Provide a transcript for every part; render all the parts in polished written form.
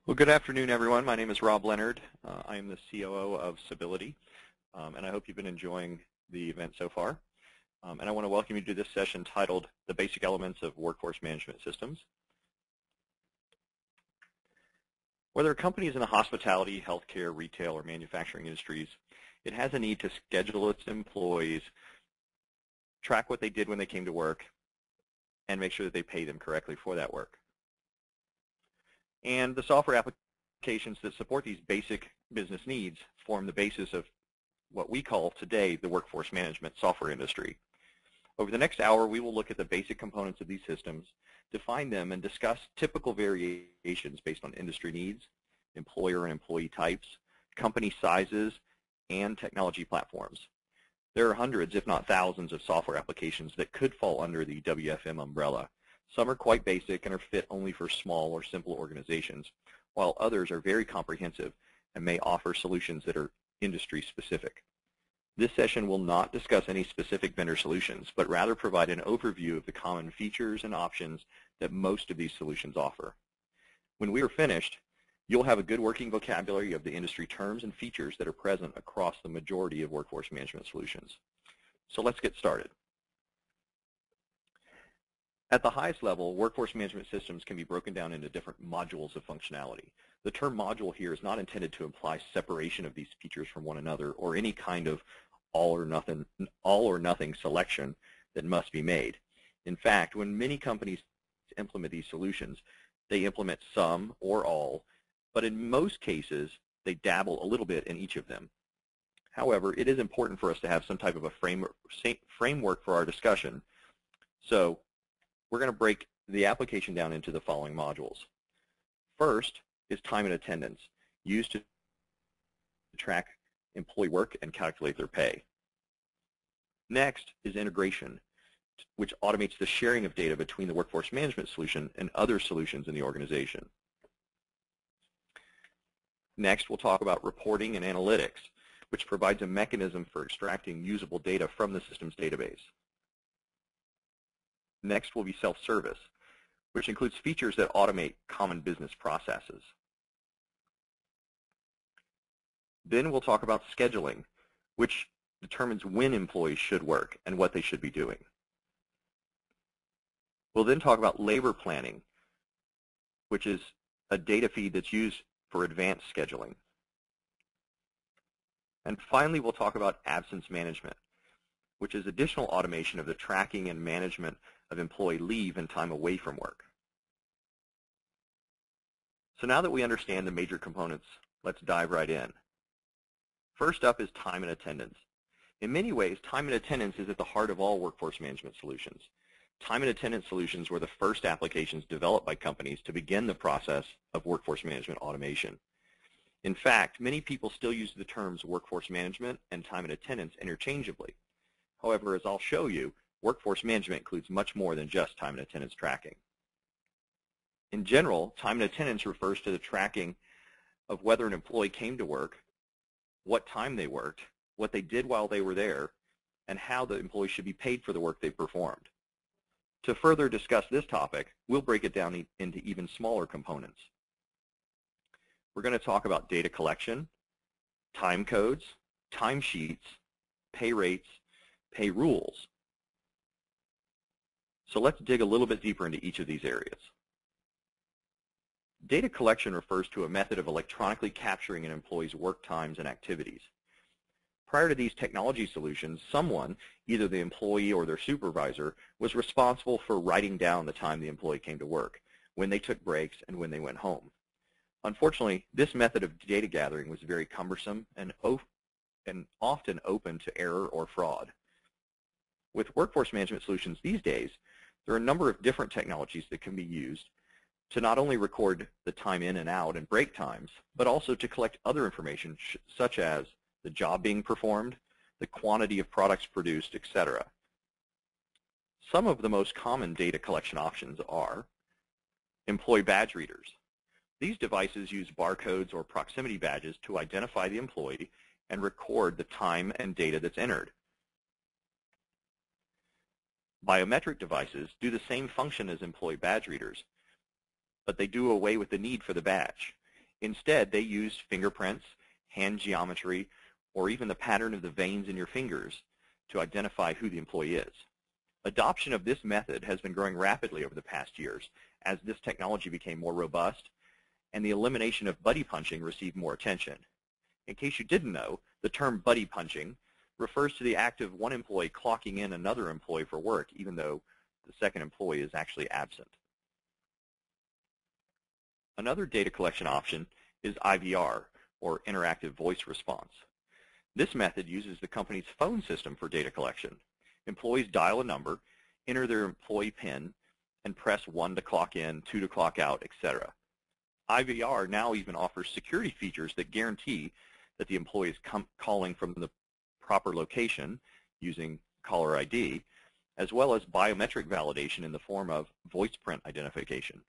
Well, good afternoon, everyone. My name is Rob Leonard. I am the COO of Sability, and I hope you've been enjoying the event so far. And I want to welcome you to this session titled The Basic Elements of Workforce Management Systems. Whether a company is in the hospitality, healthcare, retail, or manufacturing industries, it has a need to schedule its employees, track what they did when they came to work, and make sure that they pay them correctly for that work. And the software applications that support these basic business needs form the basis of what we call today the workforce management software industry. Over the next hour, we will look at the basic components of these systems, define them, and discuss typical variations based on industry needs, employer and employee types, company sizes, and technology platforms. There are hundreds, if not thousands, of software applications that could fall under the WFM umbrella. Some are quite basic and are fit only for small or simple organizations, while others are very comprehensive and may offer solutions that are industry specific. This session will not discuss any specific vendor solutions, but rather provide an overview of the common features and options that most of these solutions offer. When we are finished, you'll have a good working vocabulary of the industry terms and features that are present across the majority of workforce management solutions. So let's get started. At the highest level, workforce management systems can be broken down into different modules of functionality. The term module here is not intended to imply separation of these features from one another or any kind of all or nothing selection that must be made. In fact, when many companies implement these solutions, they implement some or all, but in most cases, they dabble a little bit in each of them. However, it is important for us to have some type of a framework for our discussion. So we're going to break the application down into the following modules. First is time and attendance, used to track employee work and calculate their pay. Next is integration, which automates the sharing of data between the workforce management solution and other solutions in the organization. Next, we'll talk about reporting and analytics, which provides a mechanism for extracting usable data from the system's database. Next will be self-service, which includes features that automate common business processes. Then we'll talk about scheduling, which determines when employees should work and what they should be doing. We'll then talk about labor planning, which is a data feed that's used for advanced scheduling. And finally, we'll talk about absence management, which is additional automation of the tracking and management of employee leave and time away from work. So now that we understand the major components, let's dive right in. First up is time and attendance. In many ways, time and attendance is at the heart of all workforce management solutions. Time and attendance solutions were the first applications developed by companies to begin the process of workforce management automation. In fact, many people still use the terms workforce management and time and attendance interchangeably. However, as I'll show you, workforce management includes much more than just time and attendance tracking. In general, time and attendance refers to the tracking of whether an employee came to work, what time they worked, what they did while they were there, and how the employee should be paid for the work they performed. To further discuss this topic, we'll break it down into even smaller components. We're going to talk about data collection, time codes, timesheets, pay rates, pay rules. So let's dig a little bit deeper into each of these areas. Data collection refers to a method of electronically capturing an employee's work times and activities. Prior to these technology solutions, someone, either the employee or their supervisor, was responsible for writing down the time the employee came to work, when they took breaks, and when they went home. Unfortunately, this method of data gathering was very cumbersome and often open to error or fraud. With workforce management solutions these days, there are a number of different technologies that can be used to not only record the time in and out and break times, but also to collect other information such as the job being performed, the quantity of products produced, etc. Some of the most common data collection options are employee badge readers. These devices use barcodes or proximity badges to identify the employee and record the time and data that's entered. Biometric devices do the same function as employee badge readers, but they do away with the need for the badge. Instead, they used fingerprints, hand geometry, or even the pattern of the veins in your fingers to identify who the employee is. Adoption of this method has been growing rapidly over the past years as this technology became more robust and the elimination of buddy punching received more attention. In case you didn't know, the term buddy punching refers to the act of one employee clocking in another employee for work even though the second employee is actually absent. Another data collection option is IVR, or interactive voice response. This method uses the company's phone system for data collection. Employees dial a number, enter their employee PIN, and press 1 to clock in, 2 to clock out, etc. IVR now even offers security features that guarantee that the employee is calling from the proper location using caller ID, as well as biometric validation in the form of voice print identification.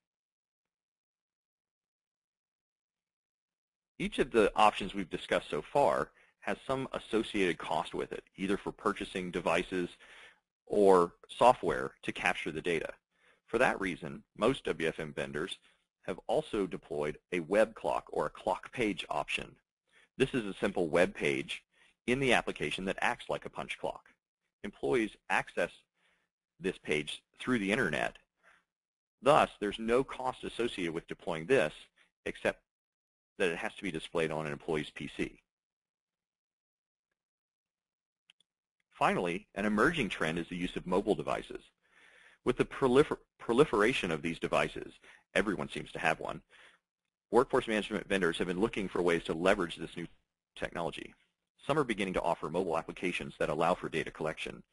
Each of the options we've discussed so far has some associated cost with it, either for purchasing devices or software to capture the data. For that reason, most WFM vendors have also deployed a web clock or a clock page option. This is a simple web page in the application that acts like a punch clock. Employees access this page through the internet. Thus, there's no cost associated with deploying this except that it has to be displayed on an employee's PC. Finally, an emerging trend is the use of mobile devices. With the proliferation of these devices, everyone seems to have one, workforce management vendors have been looking for ways to leverage this new technology. Some are beginning to offer mobile applications that allow for data collection.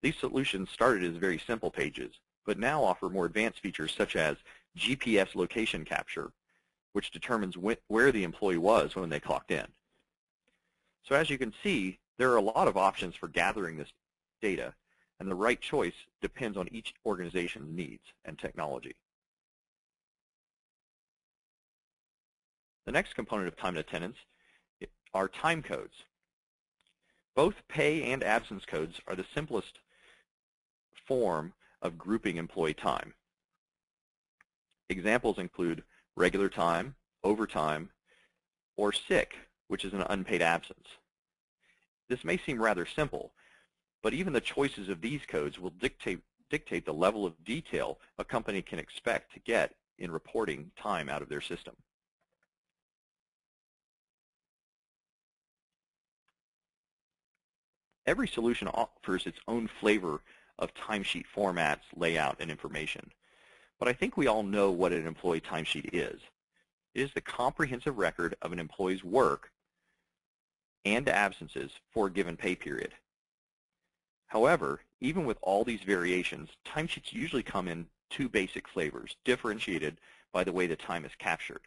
These solutions started as very simple pages, but now offer more advanced features such as GPS location capture, which determines where the employee was when they clocked in. So as you can see, there are a lot of options for gathering this data, and the right choice depends on each organization's needs and technology. The next component of time and attendance are time codes. Both pay and absence codes are the simplest form of grouping employee time. Examples include regular time, overtime, or sick, which is an unpaid absence. This may seem rather simple, but even the choices of these codes will dictate the level of detail a company can expect to get in reporting time out of their system. Every solution offers its own flavor of timesheet formats, layout, and information. But I think we all know what an employee timesheet is. It is the comprehensive record of an employee's work and absences for a given pay period. However, even with all these variations, timesheets usually come in two basic flavors, differentiated by the way the time is captured.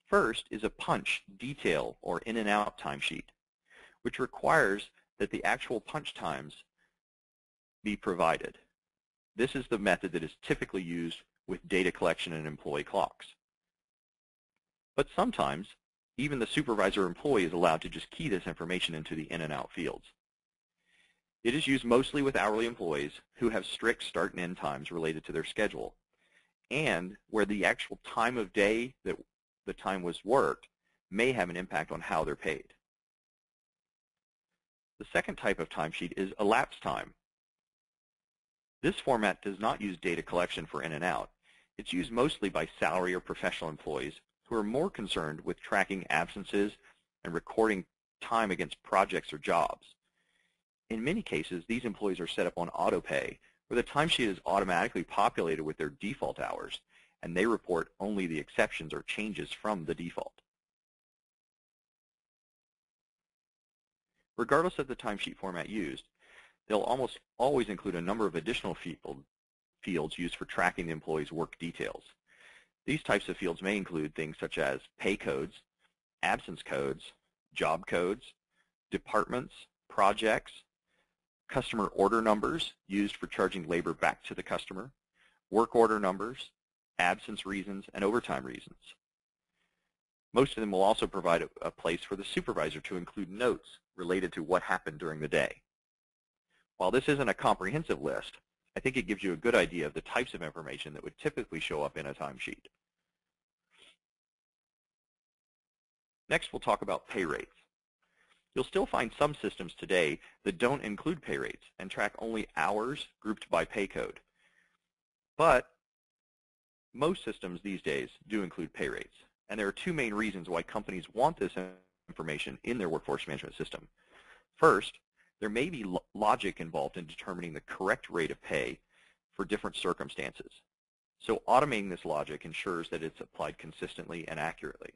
First is a punch, detail, or in and out timesheet, which requires that the actual punch times be provided. This is the method that is typically used with data collection and employee clocks. But sometimes, even the supervisor employee is allowed to just key this information into the in and out fields. It is used mostly with hourly employees who have strict start and end times related to their schedule, and where the actual time of day that the time was worked may have an impact on how they're paid. The second type of timesheet is elapsed time. This format does not use data collection for in and out. It's used mostly by salary or professional employees who are more concerned with tracking absences and recording time against projects or jobs. In many cases, these employees are set up on auto-pay, where the timesheet is automatically populated with their default hours, and they report only the exceptions or changes from the default. Regardless of the timesheet format used, they'll almost always include a number of additional fields used for tracking the employee's work details. These types of fields may include things such as pay codes, absence codes, job codes, departments, projects, customer order numbers used for charging labor back to the customer, work order numbers, absence reasons, and overtime reasons. Most of them will also provide a place for the supervisor to include notes related to what happened during the day. While this isn't a comprehensive list, I think it gives you a good idea of the types of information that would typically show up in a timesheet. Next, we'll talk about pay rates. You'll still find some systems today that don't include pay rates and track only hours grouped by pay code. But most systems these days do include pay rates, and there are two main reasons why companies want this information in their workforce management system. First, there may be logic involved in determining the correct rate of pay for different circumstances. So automating this logic ensures that it's applied consistently and accurately.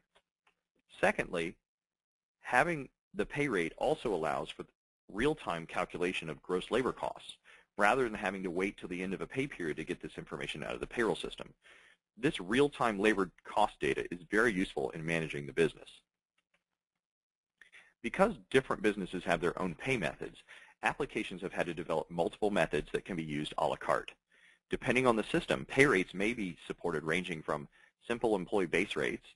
Secondly, having the pay rate also allows for real-time calculation of gross labor costs, rather than having to wait till the end of a pay period to get this information out of the payroll system. This real-time labor cost data is very useful in managing the business. Because different businesses have their own pay methods, applications have had to develop multiple methods that can be used a la carte. Depending on the system, pay rates may be supported ranging from simple employee base rates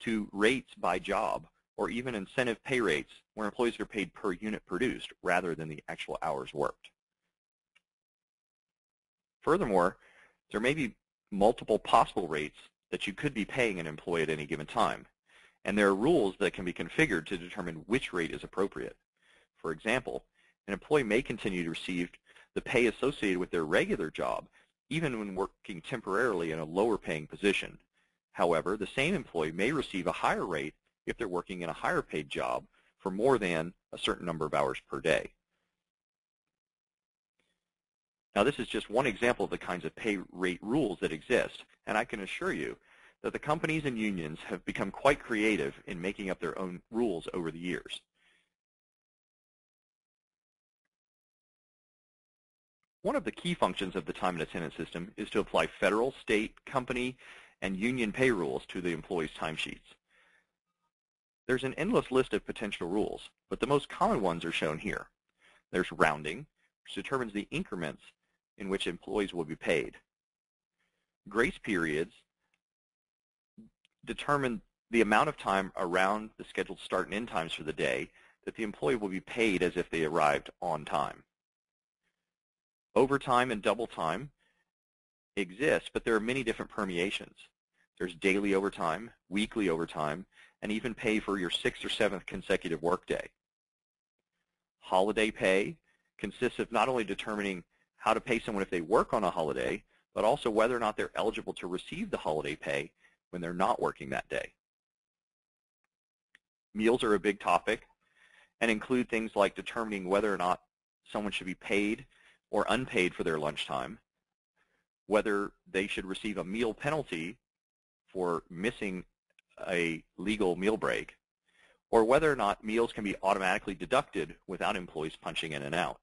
to rates by job, or even incentive pay rates where employees are paid per unit produced rather than the actual hours worked. Furthermore, there may be multiple possible rates that you could be paying an employee at any given time, and there are rules that can be configured to determine which rate is appropriate. For example, an employee may continue to receive the pay associated with their regular job even when working temporarily in a lower paying position. However, the same employee may receive a higher rate if they're working in a higher paid job for more than a certain number of hours per day. Now, this is just one example of the kinds of pay rate rules that exist, and I can assure you that the companies and unions have become quite creative in making up their own rules over the years. One of the key functions of the time and attendance system is to apply federal, state, company, and union pay rules to the employee's timesheets. There's an endless list of potential rules, but the most common ones are shown here. There's rounding, which determines the increments in which employees will be paid. Grace periods determine the amount of time around the scheduled start and end times for the day that the employee will be paid as if they arrived on time. Overtime and double time exist, but there are many different permeations. There's daily overtime, weekly overtime, and even pay for your 6th or 7th consecutive workday. Holiday pay consists of not only determining how to pay someone if they work on a holiday, but also whether or not they're eligible to receive the holiday pay when they're not working that day. Meals are a big topic and include things like determining whether or not someone should be paid or unpaid for their lunchtime, whether they should receive a meal penalty for missing a legal meal break, or whether or not meals can be automatically deducted without employees punching in and out.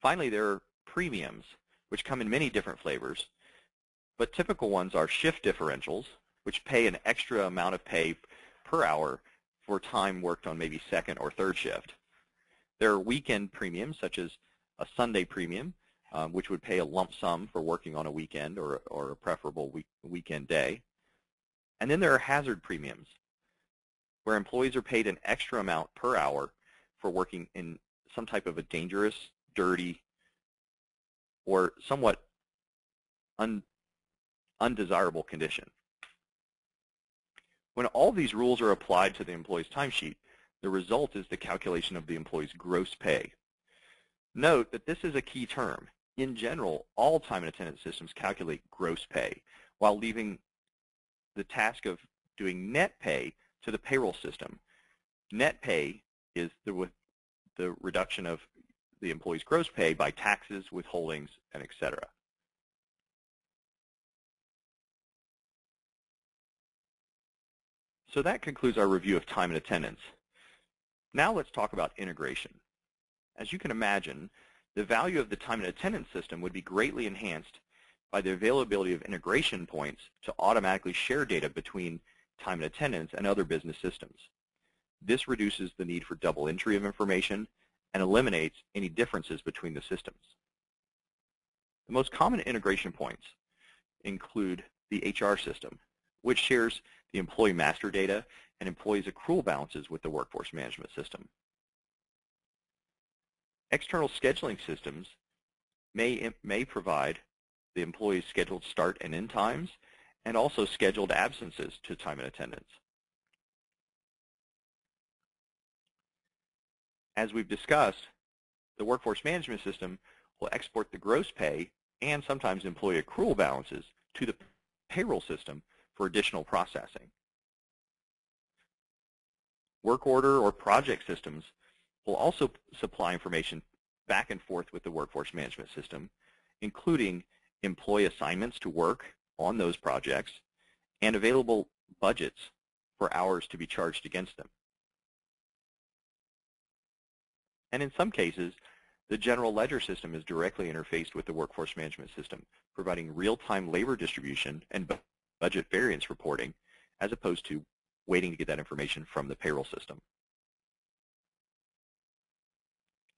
Finally, there are premiums, which come in many different flavors, but typical ones are shift differentials, which pay an extra amount of pay per hour for time worked on maybe second or third shift. There are weekend premiums, such as a Sunday premium, which would pay a lump sum for working on a weekend or a preferable weekend day. And then there are hazard premiums, where employees are paid an extra amount per hour for working in some type of a dangerous, dirty, or somewhat undesirable condition. When all these rules are applied to the employee's timesheet, the result is the calculation of the employee's gross pay. Note that this is a key term. In general, all time and attendance systems calculate gross pay, while leaving the task of doing net pay to the payroll system. Net pay is the reduction of the employee's gross pay by taxes, withholdings, and etc. So that concludes our review of time and attendance. Now let's talk about integration. As you can imagine, the value of the time and attendance system would be greatly enhanced by the availability of integration points to automatically share data between time and attendance and other business systems. This reduces the need for double entry of information and eliminates any differences between the systems. The most common integration points include the HR system, which shares the employee master data and employees' accrual balances with the workforce management system. External scheduling systems may provide the employee's scheduled start and end times and also scheduled absences to time and attendance. As we've discussed, the workforce management system will export the gross pay and sometimes employee accrual balances to the payroll system for additional processing. Work order or project systems will also supply information back and forth with the workforce management system, including employee assignments to work on those projects and available budgets for hours to be charged against them. And in some cases, the general ledger system is directly interfaced with the workforce management system, providing real-time labor distribution and budget variance reporting, as opposed to waiting to get that information from the payroll system.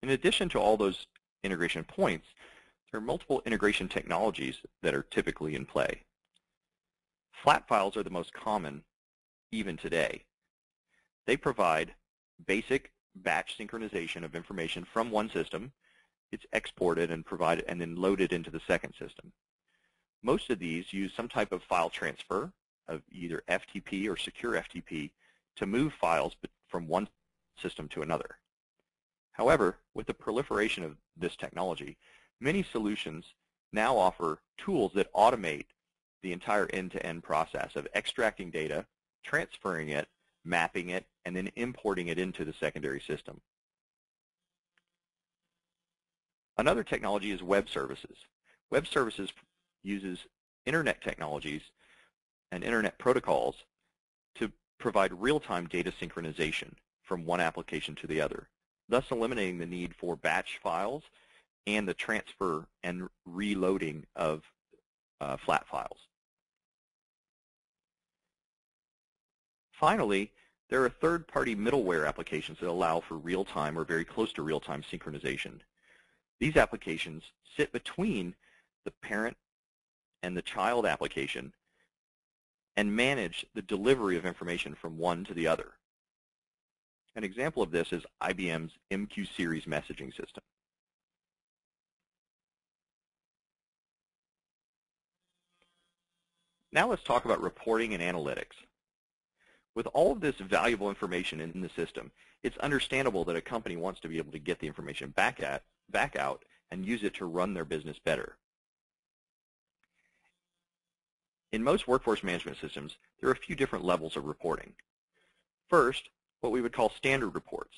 In addition to all those integration points, there are multiple integration technologies that are typically in play. Flat files are the most common even today. They provide basic batch synchronization of information from one system. It's exported and provided and then loaded into the second system. Most of these use some type of file transfer of either FTP or secure FTP to move files from one system to another. However, with the proliferation of this technology, many solutions now offer tools that automate the entire end-to-end process of extracting data, transferring it, mapping it, and then importing it into the secondary system. Another technology is web services. Web services uses internet technologies and internet protocols to provide real-time data synchronization from one application to the other, thus eliminating the need for batch files and the transfer and reloading of flat files. Finally, there are third-party middleware applications that allow for real-time or very close to real-time synchronization. These applications sit between the parent and the child application and manage the delivery of information from one to the other. An example of this is IBM's MQ series messaging system. Now let's talk about reporting and analytics. With all of this valuable information in the system, it's understandable that a company wants to be able to get the information back out and use it to run their business better. In most workforce management systems, there are a few different levels of reporting. First, what we would call standard reports.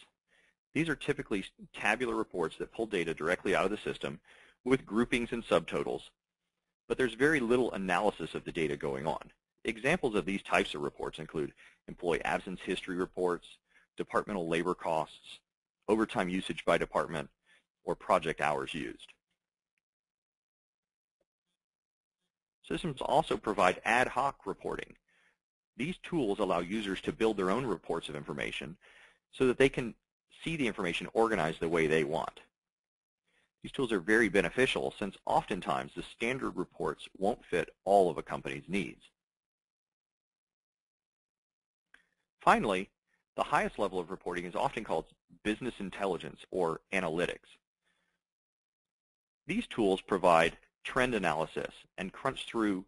These are typically tabular reports that pull data directly out of the system with groupings and subtotals, but there's very little analysis of the data going on. Examples of these types of reports include employee absence history reports, departmental labor costs, overtime usage by department, or project hours used. Systems also provide ad hoc reporting. These tools allow users to build their own reports of information so that they can see the information organized the way they want. These tools are very beneficial since oftentimes the standard reports won't fit all of a company's needs. Finally, the highest level of reporting is often called business intelligence or analytics. These tools provide trend analysis and crunch through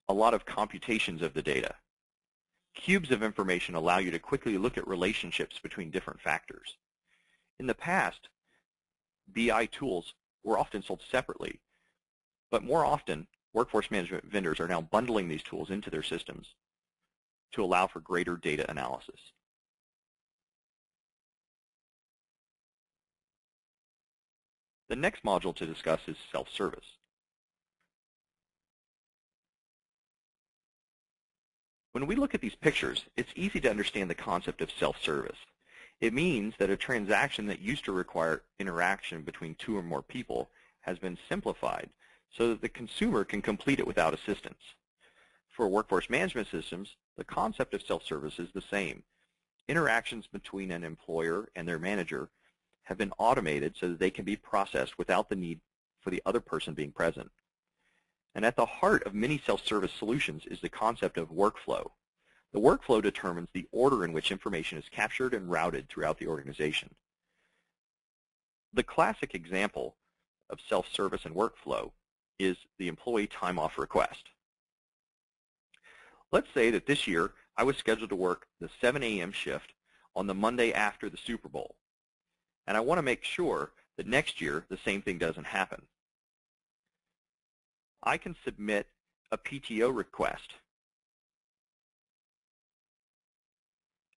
a lot of computations of the data. Cubes of information allow you to quickly look at relationships between different factors. In the past, BI tools were often sold separately, but more often, workforce management vendors are now bundling these tools into their systems to allow for greater data analysis. The next module to discuss is self-service. When we look at these pictures, it's easy to understand the concept of self-service. It means that a transaction that used to require interaction between two or more people has been simplified so that the consumer can complete it without assistance. For workforce management systems, the concept of self-service is the same. Interactions between an employer and their manager have been automated so that they can be processed without the need for the other person being present. And at the heart of many self-service solutions is the concept of workflow. The workflow determines the order in which information is captured and routed throughout the organization. The classic example of self-service and workflow is the employee time-off request. Let's say that this year I was scheduled to work the 7 a.m. shift on the Monday after the Super Bowl, and I want to make sure that next year the same thing doesn't happen. I can submit a PTO request,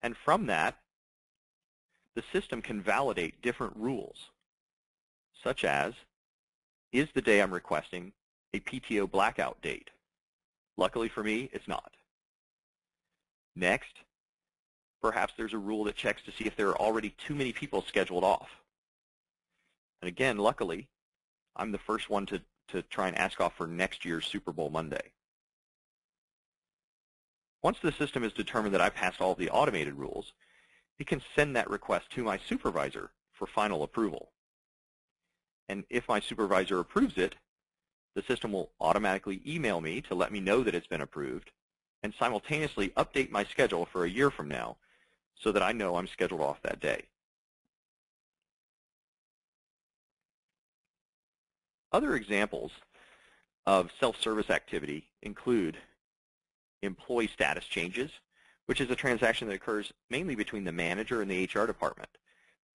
and from that, the system can validate different rules, such as, is the day I'm requesting a PTO blackout date? Luckily for me, it's not. Next, perhaps there's a rule that checks to see if there are already too many people scheduled off. And again, luckily, I'm the first one to try and ask off for next year's Super Bowl Monday. Once the system has determined that I passed all of the automated rules, it can send that request to my supervisor for final approval. And if my supervisor approves it, the system will automatically email me to let me know that it's been approved and simultaneously update my schedule for a year from now so that I know I'm scheduled off that day. Other examples of self-service activity include employee status changes, which is a transaction that occurs mainly between the manager and the HR department.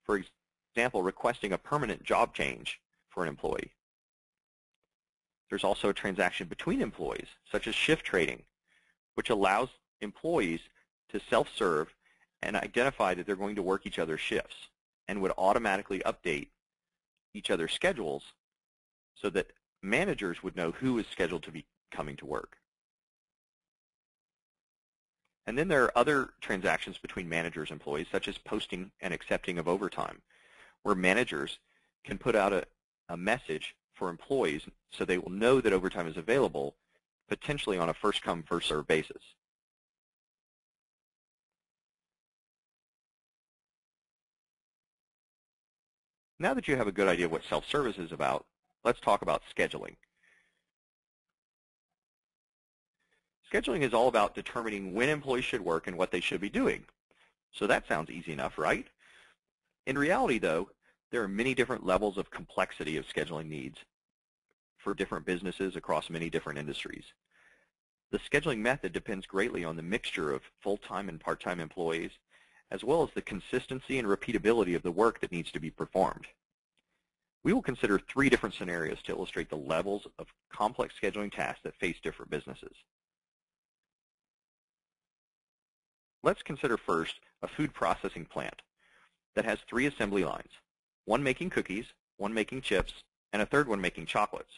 For example, requesting a permanent job change for an employee. There's also a transaction between employees, such as shift trading, which allows employees to self-serve and identify that they're going to work each other's shifts and would automatically update each other's schedules so that managers would know who is scheduled to be coming to work. And then there are other transactions between managers and employees, such as posting and accepting of overtime, where managers can put out a message for employees so they will know that overtime is available, potentially on a first-come, first-served basis. Now that you have a good idea of what self-service is about, let's talk about scheduling. Scheduling is all about determining when employees should work and what they should be doing. So that sounds easy enough, right? In reality, though, there are many different levels of complexity of scheduling needs for different businesses across many different industries. The scheduling method depends greatly on the mixture of full-time and part-time employees, as well as the consistency and repeatability of the work that needs to be performed. We will consider 3 different scenarios to illustrate the levels of complex scheduling tasks that face different businesses. Let's consider first a food processing plant that has 3 assembly lines, one making cookies, one making chips, and a third one making chocolates.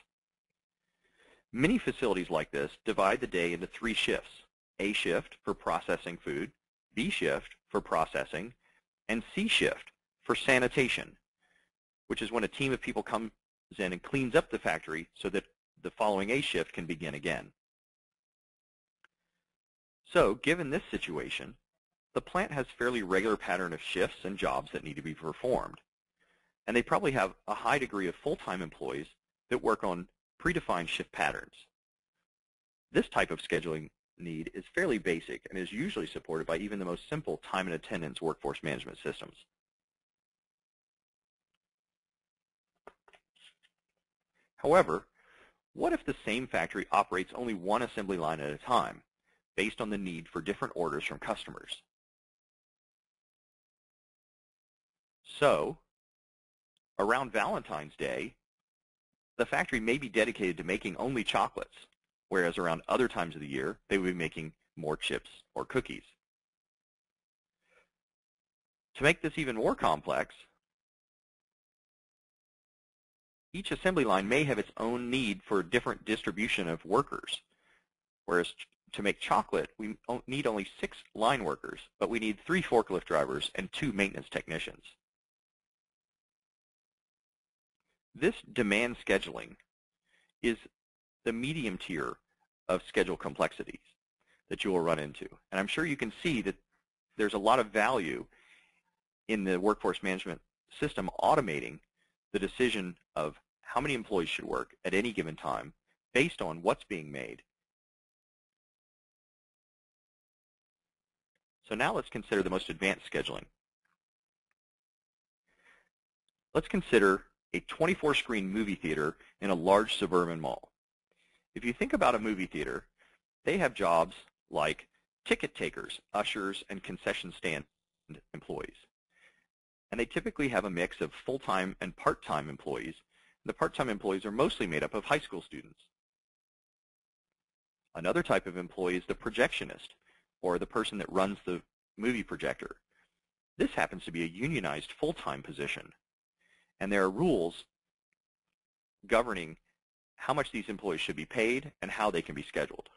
Many facilities like this divide the day into 3 shifts, A shift for processing food, B shift for processing, and C shift for sanitation, which is when a team of people comes in and cleans up the factory so that the following A shift can begin again. So, given this situation, the plant has a fairly regular pattern of shifts and jobs that need to be performed. And they probably have a high degree of full-time employees that work on predefined shift patterns. This type of scheduling need is fairly basic and is usually supported by even the most simple time and attendance workforce management systems. However, what if the same factory operates only one assembly line at a time, based on the need for different orders from customers? So, around Valentine's Day, the factory may be dedicated to making only chocolates, whereas around other times of the year, they would be making more chips or cookies. To make this even more complex, each assembly line may have its own need for a different distribution of workers, whereas to make chocolate, we need only 6 line workers, but we need 3 forklift drivers and 2 maintenance technicians. This demand scheduling is the medium tier of schedule complexities that you will run into. And I'm sure you can see that there's a lot of value in the workforce management system automating the decision of how many employees should work at any given time based on what's being made. So now let's consider the most advanced scheduling. Let's consider a 24-screen movie theater in a large suburban mall. If you think about a movie theater, they have jobs like ticket takers, ushers, and concession stand employees. And they typically have a mix of full-time and part-time employees. The part-time employees are mostly made up of high school students. Another type of employee is the projectionist, or the person that runs the movie projector. This happens to be a unionized full-time position, and there are rules governing how much these employees should be paid and how they can be scheduled.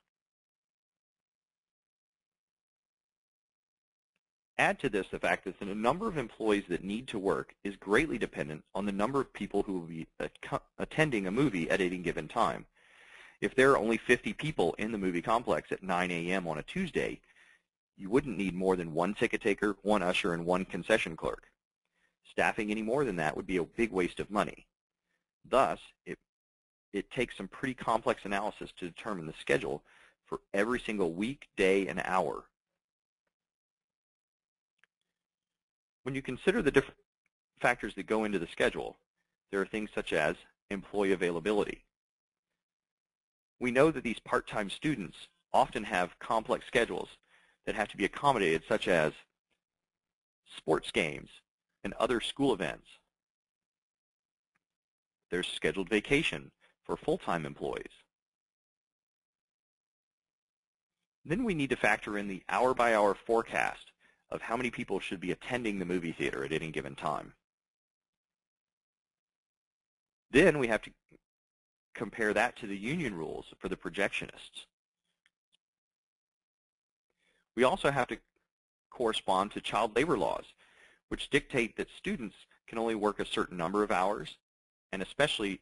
Add to this the fact that the number of employees that need to work is greatly dependent on the number of people who will be attending a movie at any given time. If there are only 50 people in the movie complex at 9 a.m. on a Tuesday, you wouldn't need more than one ticket taker, one usher, and one concession clerk. Staffing any more than that would be a big waste of money. Thus, it takes some pretty complex analysis to determine the schedule for every single week, day, and hour. When you consider the different factors that go into the schedule, there are things such as employee availability. We know that these part-time students often have complex schedules that have to be accommodated, such as sports games and other school events. There's scheduled vacation for full-time employees. Then we need to factor in the hour-by-hour forecast of how many people should be attending the movie theater at any given time. Then we have to compare that to the union rules for the projectionists. We also have to correspond to child labor laws, which dictate that students can only work a certain number of hours and especially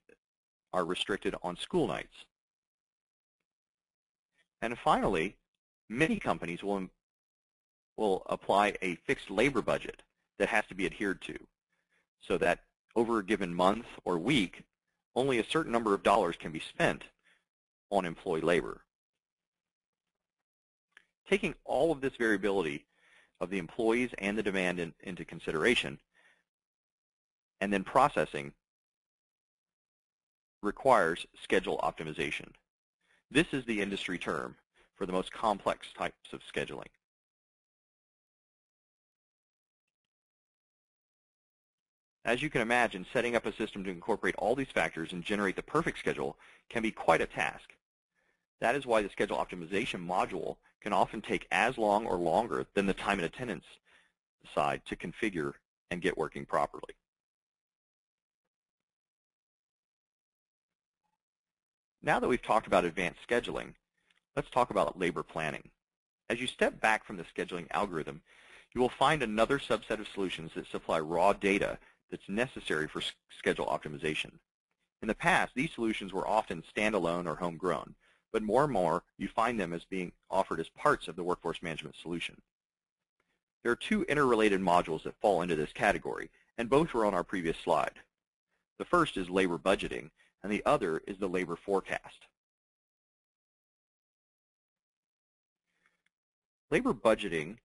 are restricted on school nights. And finally, many companies will apply a fixed labor budget that has to be adhered to, so that over a given month or week, only a certain number of dollars can be spent on employee labor. Taking all of this variability of the employees and the demand into consideration, and then processing, requires schedule optimization. This is the industry term for the most complex types of scheduling. As you can imagine, setting up a system to incorporate all these factors and generate the perfect schedule can be quite a task. That is why the schedule optimization module can often take as long or longer than the time and attendance side to configure and get working properly. Now that we've talked about advanced scheduling, let's talk about labor planning. As you step back from the scheduling algorithm, you will find another subset of solutions that supply raw data that's necessary for schedule optimization. In the past, these solutions were often standalone or homegrown, but more and more you find them as being offered as parts of the workforce management solution. There are two interrelated modules that fall into this category, and both were on our previous slide. The first is labor budgeting, and the other is the labor forecast. Labor budgeting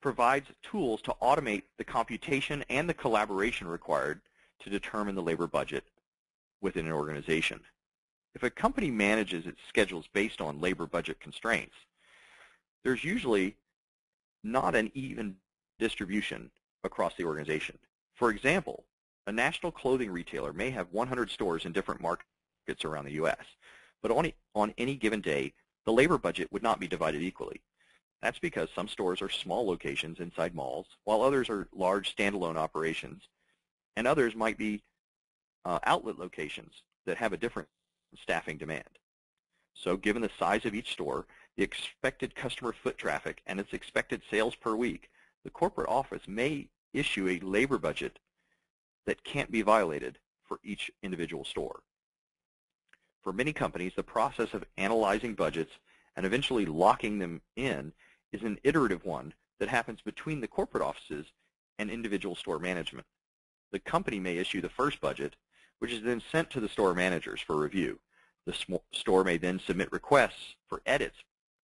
provides tools to automate the computation and the collaboration required to determine the labor budget within an organization. If a company manages its schedules based on labor budget constraints, there's usually not an even distribution across the organization. For example, a national clothing retailer may have 100 stores in different markets around the U.S., but on any given day, the labor budget would not be divided equally. That's because some stores are small locations inside malls, while others are large standalone operations, and others might be outlet locations that have a different staffing demand. So given the size of each store, the expected customer foot traffic, and its expected sales per week, the corporate office may issue a labor budget that can't be violated for each individual store. For many companies, the process of analyzing budgets and eventually locking them in is an iterative one that happens between the corporate offices and individual store management. The company may issue the first budget, which is then sent to the store managers for review. The store may then submit requests for edits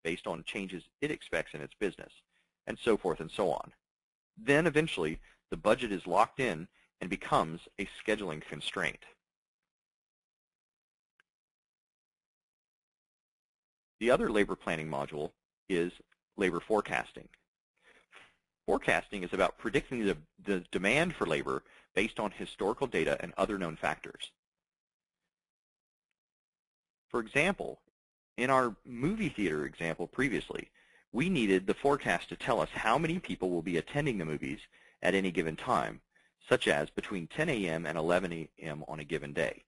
based on changes it expects in its business, and so forth and so on. Then eventually, the budget is locked in and becomes a scheduling constraint. The other labor planning module is labor forecasting. Forecasting is about predicting the demand for labor based on historical data and other known factors. For example, in our movie theater example previously, we needed the forecast to tell us how many people will be attending the movies at any given time, such as between 10 a.m. and 11 a.m. on a given day.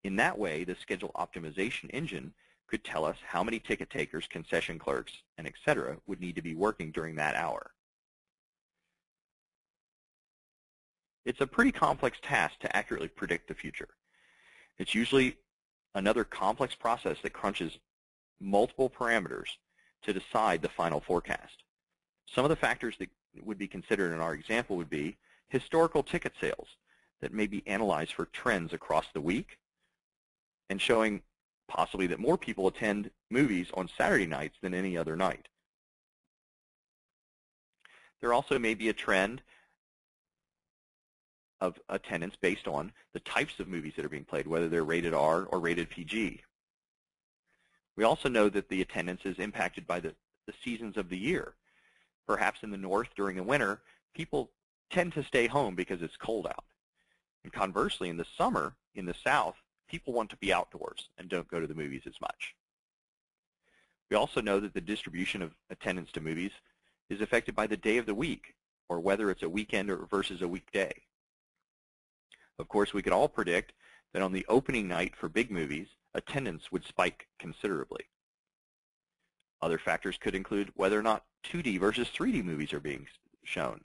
In that way, the schedule optimization engine could tell us how many ticket takers, concession clerks, and etc. would need to be working during that hour. It's a pretty complex task to accurately predict the future. It's usually another complex process that crunches multiple parameters to decide the final forecast. Some of the factors that would be considered in our example would be historical ticket sales that may be analyzed for trends across the week and showing possibly that more people attend movies on Saturday nights than any other night. There also may be a trend of attendance based on the types of movies that are being played, whether they're rated R or rated PG. We also know that the attendance is impacted by the seasons of the year. Perhaps in the north during the winter, people tend to stay home because it's cold out. And conversely, in the summer, in the south, people want to be outdoors and don't go to the movies as much. We also know that the distribution of attendance to movies is affected by the day of the week, or whether it's a weekend or versus a weekday. Of course, we could all predict that on the opening night for big movies, attendance would spike considerably. Other factors could include whether or not 2D versus 3D movies are being shown.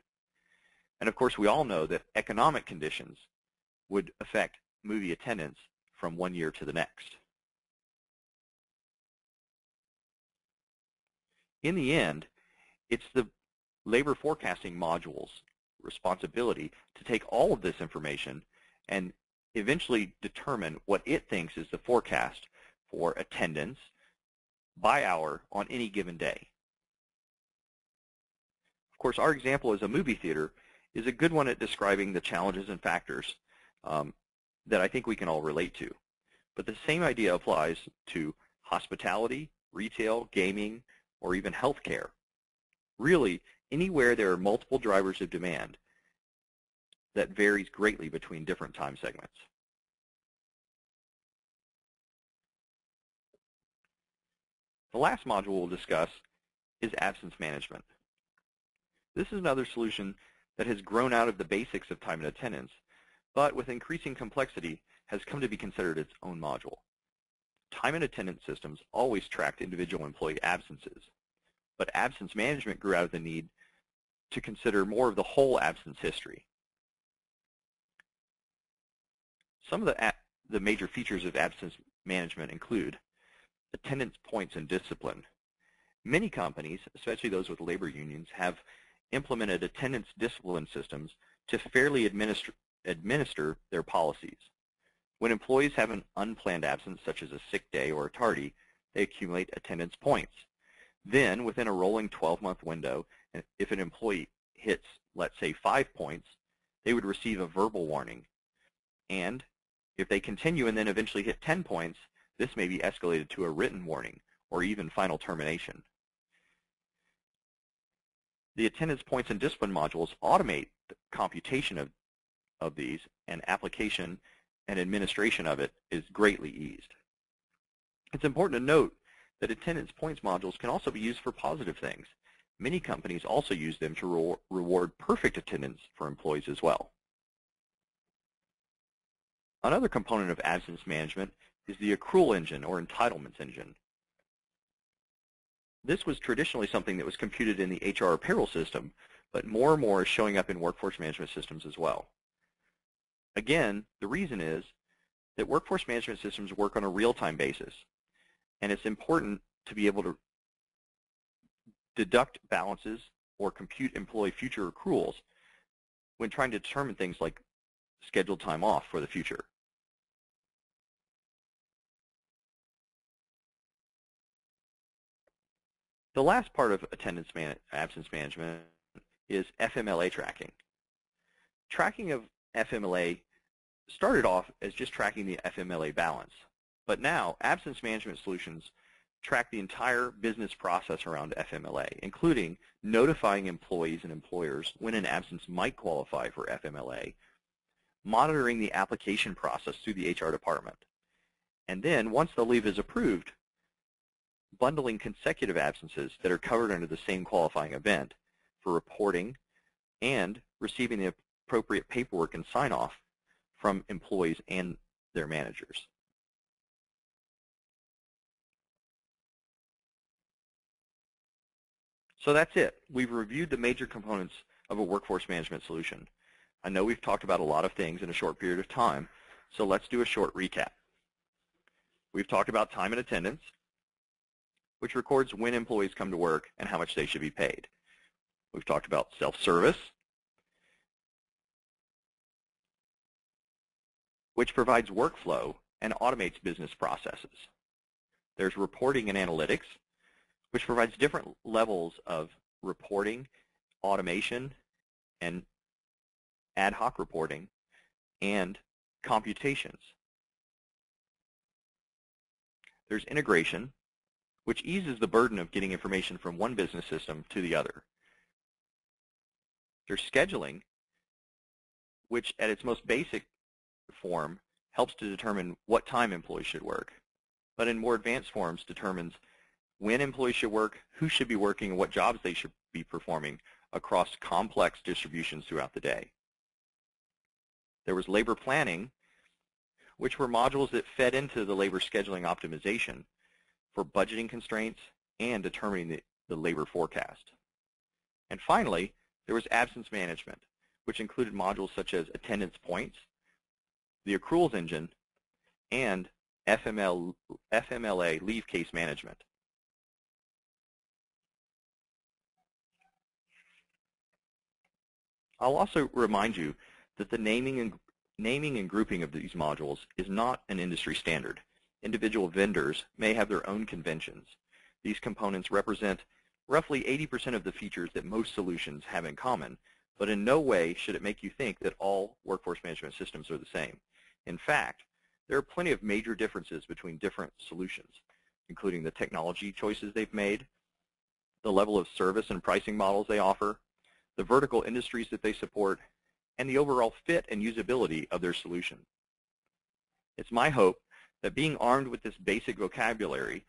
And of course, we all know that economic conditions would affect movie attendance from one year to the next. In the end, it's the labor forecasting module's responsibility to take all of this information and eventually determine what it thinks is the forecast for attendance by hour on any given day. Of course, our example as a movie theater is a good one at describing the challenges and factors that I think we can all relate to. But the same idea applies to hospitality, retail, gaming, or even healthcare. Really, anywhere there are multiple drivers of demand that varies greatly between different time segments. The last module we'll discuss is absence management. This is another solution that has grown out of the basics of time and attendance, but with increasing complexity has come to be considered its own module. Time and attendance systems always tracked individual employee absences, but absence management grew out of the need to consider more of the whole absence history. Some of the major features of absence management include attendance points and discipline. Many companies, especially those with labor unions, have implemented attendance discipline systems to fairly administer their policies. When employees have an unplanned absence, such as a sick day or a tardy, they accumulate attendance points. Then, within a rolling 12-month window, if an employee hits, let's say, 5 points, they would receive a verbal warning. And if they continue and then eventually hit 10 points, this may be escalated to a written warning or even final termination. The attendance points and discipline modules automate the computation of these, and application and administration of it is greatly eased. It's important to note that attendance points modules can also be used for positive things. Many companies also use them to reward perfect attendance for employees as well. Another component of absence management is the accrual engine or entitlements engine. This was traditionally something that was computed in the HR payroll system, but more and more is showing up in workforce management systems as well. Again, the reason is that workforce management systems work on a real-time basis, and it's important to be able to deduct balances or compute employee future accruals when trying to determine things like scheduled time off for the future. The last part of absence management is FMLA tracking. Tracking of FMLA started off as just tracking the FMLA balance, but now absence management solutions track the entire business process around FMLA, including notifying employees and employers when an absence might qualify for FMLA, monitoring the application process through the HR department, and then once the leave is approved, bundling consecutive absences that are covered under the same qualifying event for reporting and receiving the appropriate paperwork and sign-off from employees and their managers. So that's it. We've reviewed the major components of a workforce management solution. I know we've talked about a lot of things in a short period of time, so let's do a short recap. We've talked about time and attendance, which records when employees come to work and how much they should be paid. We've talked about self-service, which provides workflow and automates business processes. There's reporting and analytics, which provides different levels of reporting, automation, and ad hoc reporting, and computations. There's integration, which eases the burden of getting information from one business system to the other. There's scheduling, which at its most basic form helps to determine what time employees should work, but in more advanced forms determines when employees should work, who should be working, and what jobs they should be performing across complex distributions throughout the day. There was labor planning, which were modules that fed into the labor scheduling optimization for budgeting constraints and determining the labor forecast. And finally, there was absence management, which included modules such as attendance points, the accruals engine, and FMLA leave case management. I'll also remind you that the naming and grouping of these modules is not an industry standard. Individual vendors may have their own conventions. These components represent roughly 80% of the features that most solutions have in common, but in no way should it make you think that all workforce management systems are the same. In fact, there are plenty of major differences between different solutions, including the technology choices they've made, the level of service and pricing models they offer, the vertical industries that they support, and the overall fit and usability of their solution. It's my hope that being armed with this basic vocabulary,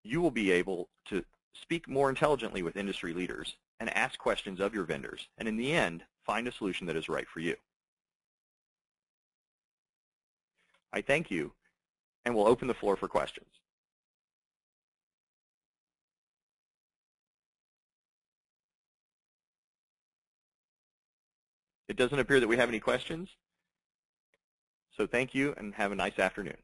you will be able to speak more intelligently with industry leaders and ask questions of your vendors, and in the end, find a solution that is right for you. I thank you, and we'll open the floor for questions. It doesn't appear that we have any questions, so thank you and have a nice afternoon.